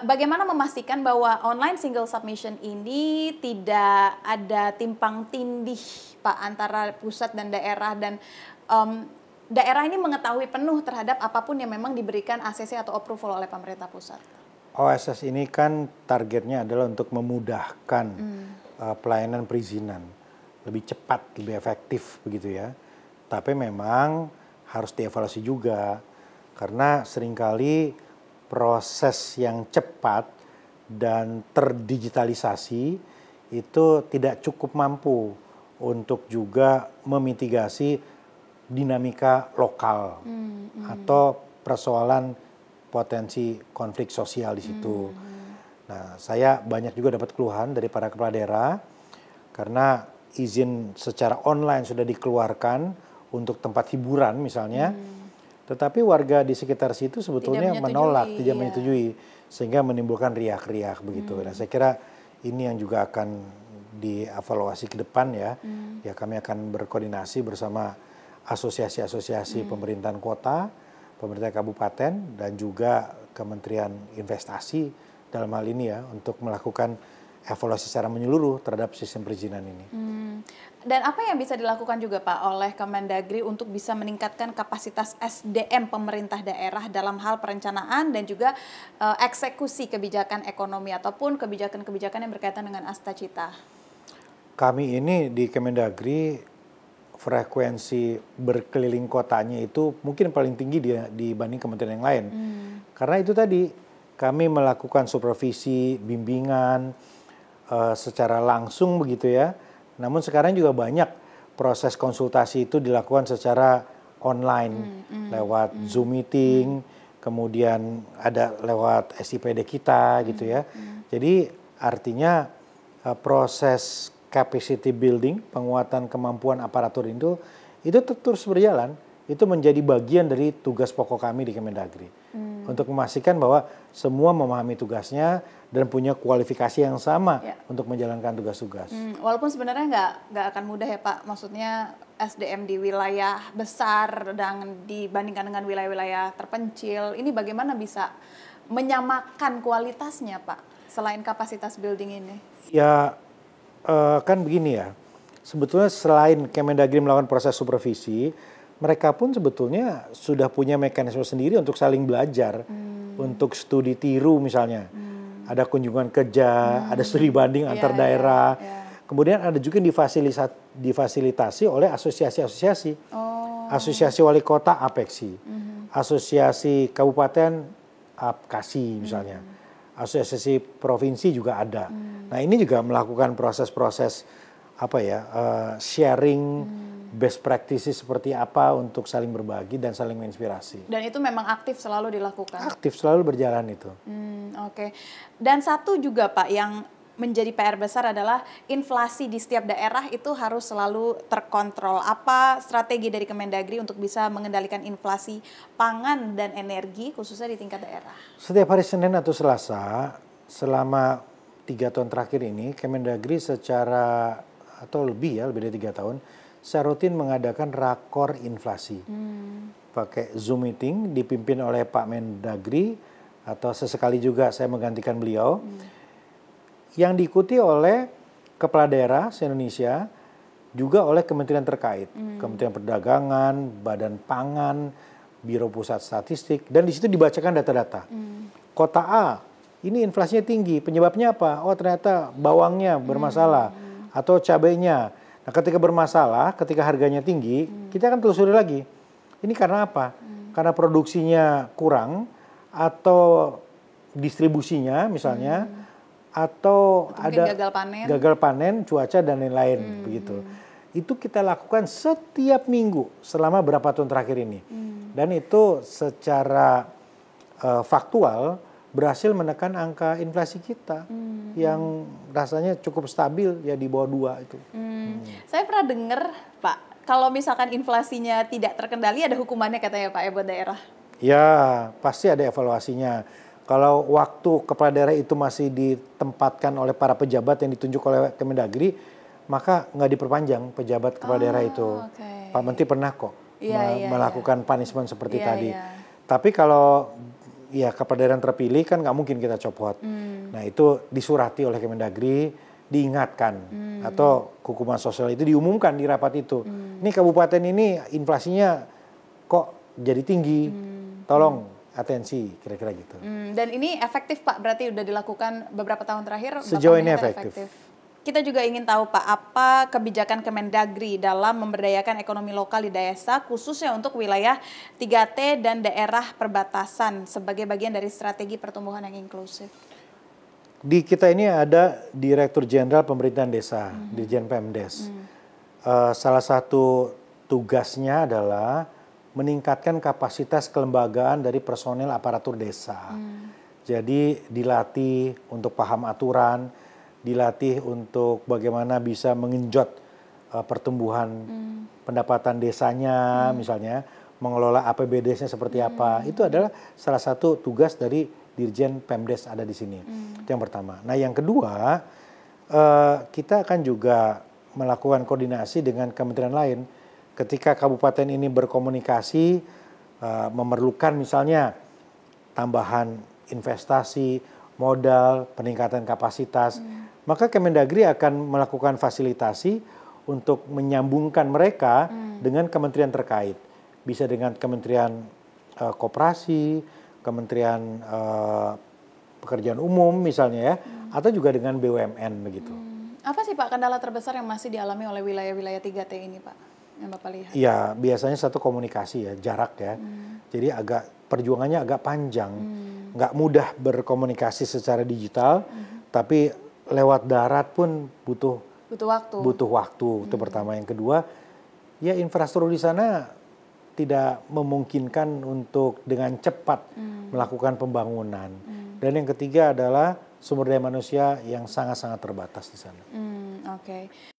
bagaimana memastikan bahwa online single submission ini tidak ada timpang tindih Pak antara pusat dan daerah, dan daerah ini mengetahui penuh terhadap apapun yang memang diberikan ACC atau approval oleh pemerintah pusat? OSS ini kan targetnya adalah untuk memudahkan pelayanan perizinan lebih cepat, lebih efektif begitu ya. Tapi memang harus dievaluasi juga karena seringkali proses yang cepat dan terdigitalisasi itu tidak cukup mampu untuk juga memitigasi dinamika lokal atau persoalan potensi konflik sosial di situ. Nah, saya banyak juga dapat keluhan dari para kepala daerah karena izin secara online sudah dikeluarkan untuk tempat hiburan misalnya, tetapi warga di sekitar situ sebetulnya menolak, tidak menyetujui, sehingga menimbulkan riak-riak begitu. Nah, saya kira ini yang juga akan dievaluasi ke depan ya. Ya, kami akan berkoordinasi bersama asosiasi-asosiasi pemerintahan kota, pemerintah kabupaten, dan juga Kementerian Investasi dalam hal ini ya, untuk melakukan evaluasi secara menyeluruh terhadap sistem perizinan ini. Dan apa yang bisa dilakukan juga Pak oleh Kemendagri untuk bisa meningkatkan kapasitas SDM pemerintah daerah dalam hal perencanaan dan juga eksekusi kebijakan ekonomi ataupun kebijakan-kebijakan yang berkaitan dengan Astacita? Kami ini di Kemendagri frekuensi berkeliling kotanya itu mungkin paling tinggi dibanding kementerian yang lain. Karena itu tadi kami melakukan supervisi, bimbingan secara langsung begitu ya. Namun sekarang juga banyak proses konsultasi itu dilakukan secara online lewat Zoom meeting, kemudian ada lewat SIPD kita gitu ya. Jadi artinya proses capacity building, penguatan kemampuan aparatur itu terus berjalan. Itu menjadi bagian dari tugas pokok kami di Kemendagri. Untuk memastikan bahwa semua memahami tugasnya dan punya kualifikasi yang sama untuk menjalankan tugas-tugas. Walaupun sebenarnya nggak akan mudah ya Pak, maksudnya SDM di wilayah besar dan dibandingkan dengan wilayah-wilayah terpencil, ini bagaimana bisa menyamakan kualitasnya Pak, selain kapasitas building ini? Ya, kan begini ya, sebetulnya selain Kemendagri melakukan proses supervisi, mereka pun sebetulnya sudah punya mekanisme sendiri untuk saling belajar, untuk studi tiru misalnya. Ada kunjungan kerja, ada studi banding antar daerah. Kemudian ada juga yang difasilitasi oleh asosiasi-asosiasi. Asosiasi Wali Kota APEKSI, Asosiasi Kabupaten APKASI misalnya. Asosiasi Provinsi juga ada. Nah, ini juga melakukan proses-proses sharing best practices seperti apa untuk saling berbagi dan saling menginspirasi. Dan itu memang aktif selalu dilakukan? Aktif selalu berjalan itu. Oke. Dan satu juga Pak yang menjadi PR besar adalah inflasi di setiap daerah itu harus selalu terkontrol. Apa strategi dari Kemendagri untuk bisa mengendalikan inflasi pangan dan energi khususnya di tingkat daerah? Setiap hari Senin atau Selasa selama 3 tahun terakhir ini Kemendagri secara atau lebih dari 3 tahun saya rutin mengadakan rakor inflasi. Pakai Zoom meeting dipimpin oleh Pak Mendagri atau sesekali juga saya menggantikan beliau. Yang diikuti oleh kepala daerah se-Indonesia, juga oleh kementerian terkait. Kementerian Perdagangan, Badan Pangan, Biro Pusat Statistik, dan di situ dibacakan data-data. Kota A, ini inflasinya tinggi, penyebabnya apa? Oh ternyata bawangnya bermasalah, atau cabainya. Nah, ketika bermasalah, ketika harganya tinggi, kita akan telusuri lagi. Ini karena apa? Karena produksinya kurang, atau distribusinya misalnya, atau ada gagal panen, cuaca dan lain-lain begitu. Itu kita lakukan setiap minggu selama berapa tahun terakhir ini. Dan itu secara faktual berhasil menekan angka inflasi kita yang rasanya cukup stabil ya di bawah 2 itu. Saya pernah dengar Pak, kalau misalkan inflasinya tidak terkendali ada hukumannya katanya Pak ya buat daerah. Ya pasti ada evaluasinya. Kalau waktu kepala daerah itu masih ditempatkan oleh para pejabat yang ditunjuk oleh Kemendagri, maka nggak diperpanjang pejabat kepala daerah itu. Pak Menteri pernah kok melakukan punishment seperti tadi. Tapi kalau ya kepala daerah yang terpilih kan nggak mungkin kita copot. Nah itu disurati oleh Kemendagri, diingatkan atau hukuman sosial itu diumumkan di rapat itu. Ini kabupaten ini inflasinya kok jadi tinggi, tolong atensi, kira-kira gitu. Dan ini efektif Pak, berarti udah dilakukan beberapa tahun terakhir? Sejauh ini efektif. Kita juga ingin tahu Pak, apa kebijakan Kemendagri dalam memberdayakan ekonomi lokal di desa, khususnya untuk wilayah 3T dan daerah perbatasan sebagai bagian dari strategi pertumbuhan yang inklusif? Di kita ini ada Direktur Jenderal Pemerintahan Desa, Dirjen Pemdes. Salah satu tugasnya adalah meningkatkan kapasitas kelembagaan dari personel aparatur desa. Jadi dilatih untuk paham aturan, dilatih untuk bagaimana bisa mengenjot pertumbuhan pendapatan desanya, misalnya mengelola APBD-nya seperti apa. Itu adalah salah satu tugas dari Dirjen Pemdes ada di sini. Itu yang pertama. Nah yang kedua, kita akan juga melakukan koordinasi dengan kementerian lain. Ketika kabupaten ini berkomunikasi, memerlukan misalnya tambahan investasi, modal, peningkatan kapasitas, maka Kemendagri akan melakukan fasilitasi untuk menyambungkan mereka dengan kementerian terkait. Bisa dengan Kementerian Koperasi, Kementerian Pekerjaan Umum misalnya ya, atau juga dengan BUMN begitu. Apa sih Pak kendala terbesar yang masih dialami oleh wilayah-wilayah 3T ini Pak, yang Bapak lihat? Iya, biasanya satu komunikasi ya, jarak ya. Jadi perjuangannya agak panjang, nggak mudah berkomunikasi secara digital, tapi lewat darat pun butuh waktu. Itu pertama. Yang kedua, ya infrastruktur di sana tidak memungkinkan untuk dengan cepat melakukan pembangunan. Dan yang ketiga adalah sumber daya manusia yang sangat-sangat terbatas di sana. Oke.